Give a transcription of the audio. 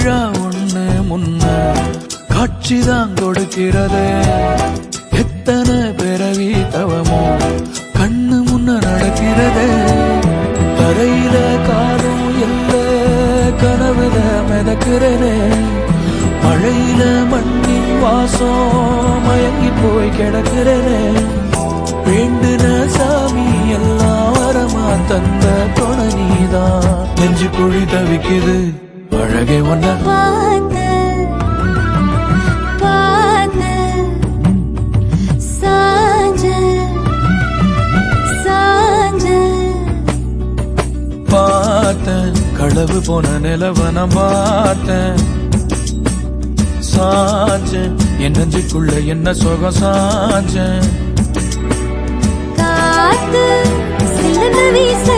விழா ஒண்ணு முன்ன காட்சிதான் கொடுக்கிறது. எத்தனை பிறவி தவமோ கண்ணு முன்ன நடக்கிறது. தரையில காலும் எல்ல கனவுல மிதக்கிறனே. மழையில மண்ணின் வாசம் மயங்கி போய் கிடக்கிறனே. வேண்டுன சாமி எல்லாம் வரமா தந்த துணை நீதான். நெஞ்சு குழி தவிக்குது அழகே ஒன்ன பார்த்தேன். களவு போன நிலவன பார்த்தேன். சாஞ்சேன் என் நெஞ்சுக்குள்ள என்ன சுகம் சாஞ்சேன். காத்து சில வீச